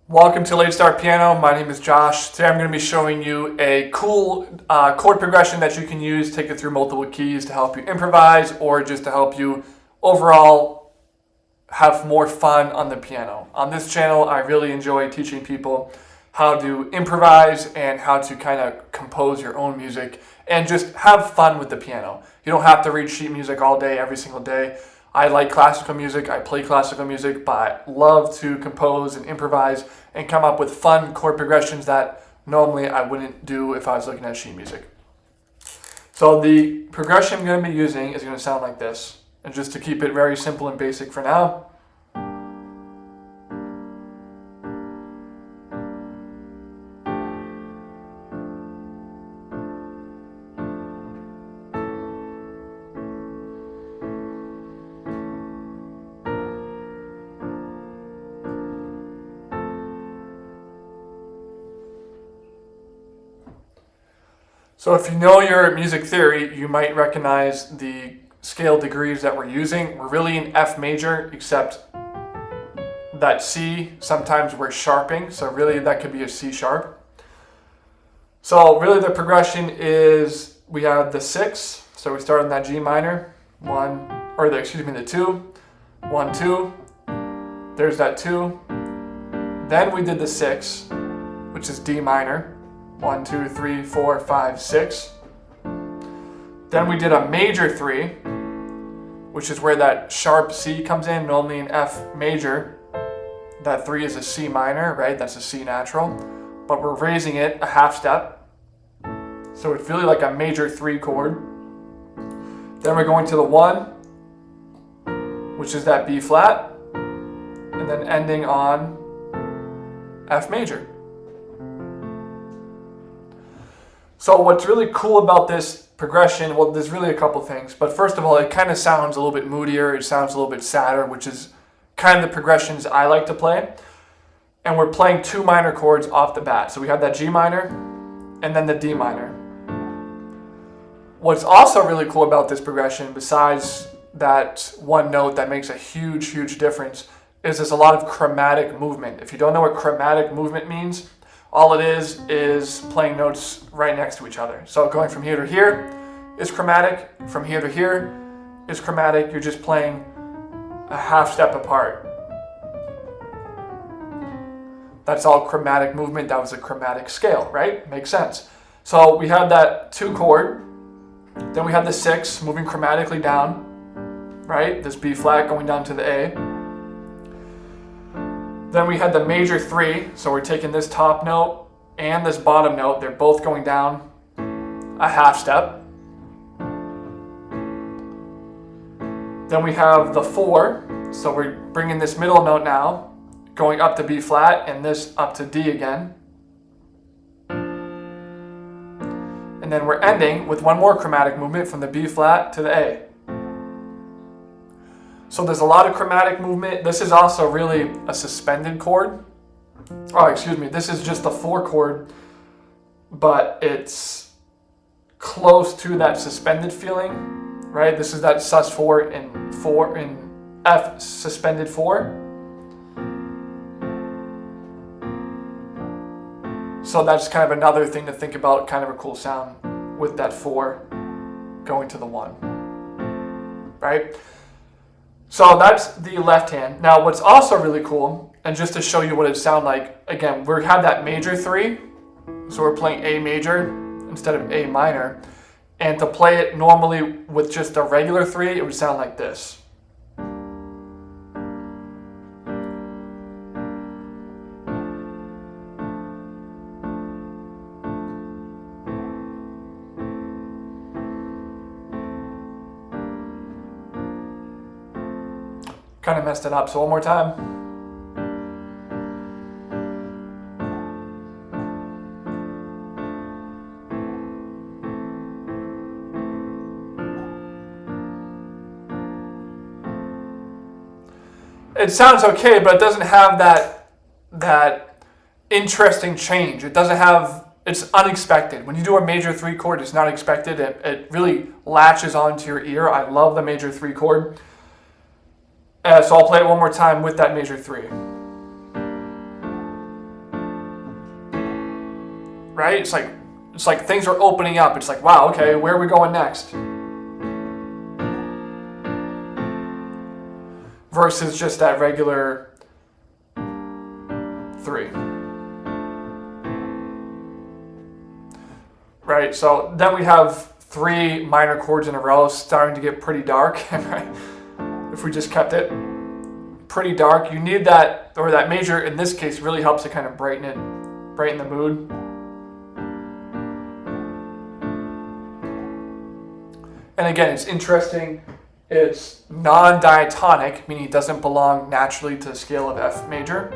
Welcome to Late Start Piano. My name is Josh. Today I'm going to be showing you a cool chord progression that you can use, take it through multiple keys to help you improvise or just to help you overall have more fun on the piano. On this channel, I really enjoy teaching people how to improvise and how to kind of compose your own music and just have fun with the piano. You don't have to read sheet music all day, every single day. I like classical music, I play classical music, but I love to compose and improvise and come up with fun chord progressions that normally I wouldn't do if I was looking at sheet music. So the progression I'm going to be using is going to sound like this. And just to keep it very simple and basic for now. So if you know your music theory, you might recognize the scale degrees that we're using. We're really in F major, except that C, sometimes we're sharping, so really that could be a C sharp. So really the progression is, we have the 6, so we start on that G minor, the 2, 1, 2, there's that 2. Then we did the 6, which is D minor. 1, 2, 3, 4, 5, 6. Then we did a major 3, which is where that sharp C comes in, normally in F major. That 3 is a C minor, right? That's a C natural. But we're raising it a half step. So it's really like a major 3 chord. Then we're going to the 1, which is that B flat. And then ending on F major. So what's really cool about this progression, well, there's really a couple things. But first of all, it kind of sounds a little bit moodier. It sounds a little bit sadder, which is kind of the progressions I like to play. And we're playing 2 minor chords off the bat. So we have that G minor and then the D minor. What's also really cool about this progression, besides that one note that makes a huge, huge difference, is there's a lot of chromatic movement. If you don't know what chromatic movement means, all it is playing notes right next to each other. So going from here to here is chromatic. From here to here is chromatic. You're just playing a half step apart. That's all chromatic movement. That was a chromatic scale, right? Makes sense. So we have that 2 chord. Then we have the 6 moving chromatically down, right? This B flat going down to the A. Then we had the major 3, so we're taking this top note and this bottom note. They're both going down a half step. Then we have the 4, so we're bringing this middle note now, going up to B flat and this up to D again. And then we're ending with one more chromatic movement from the B flat to the A. So there's a lot of chromatic movement. This is also really a suspended chord. Oh, excuse me. This is just the 4 chord, but it's close to that suspended feeling, right? This is that sus4 in F suspended 4. So that's kind of another thing to think about, kind of a cool sound with that 4 going to the 1, right? So that's the left hand. Now what's also really cool, and just to show you what it sounds like, again, we have that major 3, so we're playing A major instead of A minor. And to play it normally with just a regular 3, it would sound like this. Kind of messed it up, so one more time. It sounds okay, but it doesn't have that interesting change. It doesn't have, it's unexpected. When you do a major 3 chord, it's not expected. It really latches onto your ear. I love the major 3 chord. So I'll play it one more time with that major 3. right? It's like things are opening up. It's like, wow, okay, where are we going next? Versus just that regular 3. Right, so then we have 3 minor chords in a row, starting to get pretty dark. If we just kept it pretty dark, you need that, or that major in this case really helps to kind of brighten the mood. And again, it's interesting. It's non-diatonic, meaning it doesn't belong naturally to the scale of F major.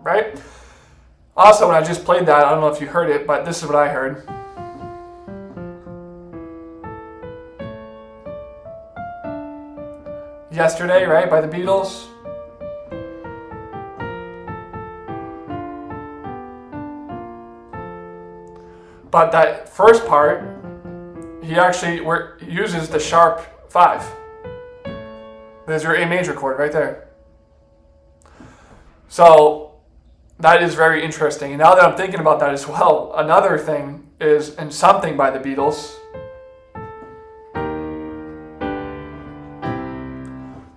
Right? Also, when I just played that, I don't know if you heard it, but this is what I heard. Yesterday, right, by the Beatles. But that first part, he actually uses the sharp 5. There's your A major chord right there. So that is very interesting. And now that I'm thinking about that as well, another thing is in Something by the Beatles.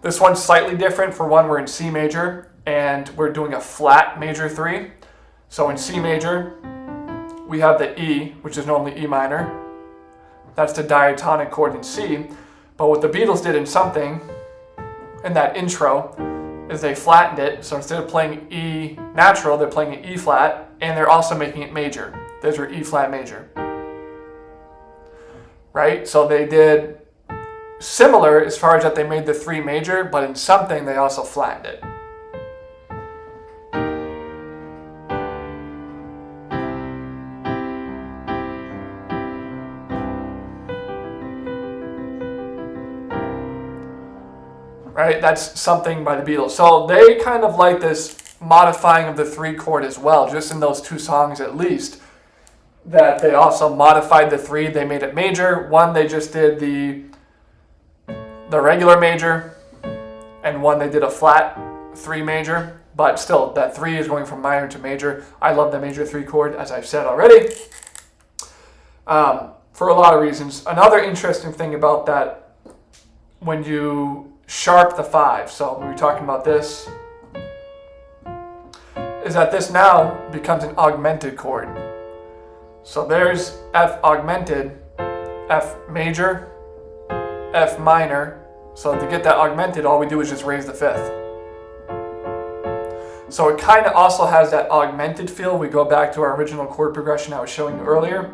This one's slightly different. For one, we're in C major and we're doing a flat major 3. So in C major, we have the E, which is normally E minor. That's the diatonic chord in C. But what the Beatles did in Something, in that intro, is they flattened it. So instead of playing E natural, they're playing an E flat, and they're also making it major. There's your E flat major. Right? So they did similar as far as that they made the 3 major, but in Something they also flattened it. Right, that's Something by the Beatles. So they kind of like this modifying of the 3 chord as well, just in those 2 songs at least, that they also modified the 3, they made it major. One, they just did the regular major, and one, they did a flat 3 major, but still, that 3 is going from minor to major. I love the major 3 chord, as I've said already, for a lot of reasons. Another interesting thing about that, when you sharp the 5, so we were talking about this, is that this now becomes an augmented chord. So there's F augmented, F major, F minor. So to get that augmented, all we do is just raise the 5th. So it kind of also has that augmented feel. We go back to our original chord progression I was showing you earlier.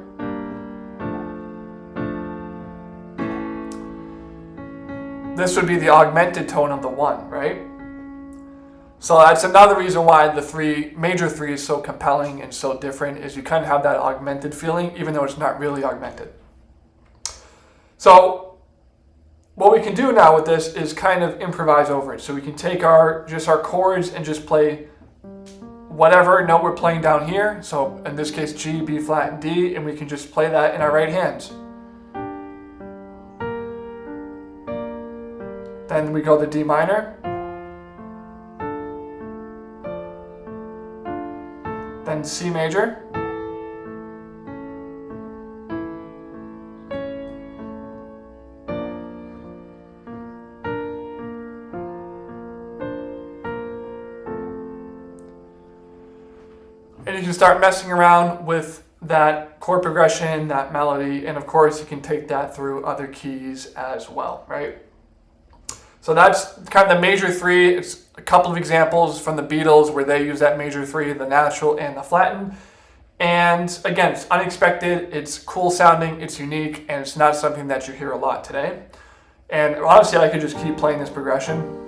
This would be the augmented tone of the 1, right? So that's another reason why the major 3 is so compelling and so different, is you kind of have that augmented feeling, even though it's not really augmented. So what we can do now with this is kind of improvise over it. So we can take our chords and just play whatever note we're playing down here. So in this case, G, B flat, and D, and we can just play that in our right hands. Then we go to D minor. Then C major. And you can start messing around with that chord progression, that melody, and of course you can take that through other keys as well, right? So that's kind of the major 3. It's a couple of examples from the Beatles where they use that major 3, the natural and the flattened. And again, it's unexpected, it's cool sounding, it's unique, and it's not something that you hear a lot today. And honestly, I could just keep playing this progression.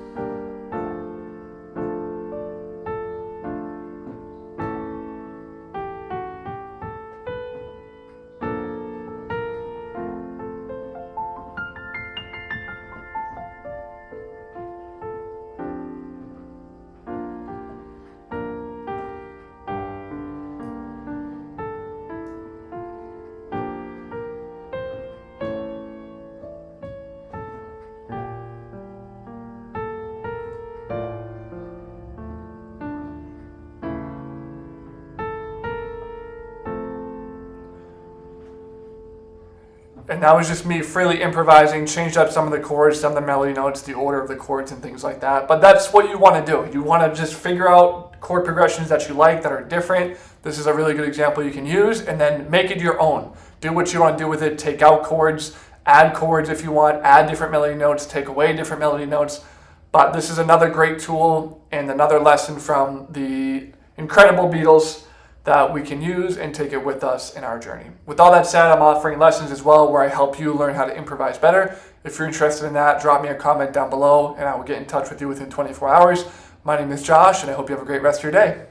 And that was just me freely improvising, changed up some of the chords, some of the melody notes, the order of the chords and things like that. But that's what you want to do. You want to just figure out chord progressions that you like that are different. This is a really good example you can use, and then make it your own. Do what you want to do with it. Take out chords, add chords if you want, add different melody notes, take away different melody notes. But this is another great tool and another lesson from the incredible Beatles that we can use and take it with us in our journey. With all that said, I'm offering lessons as well where I help you learn how to improvise better. If you're interested in that, drop me a comment down below and I will get in touch with you within 24 hours. My name is Josh, and I hope you have a great rest of your day.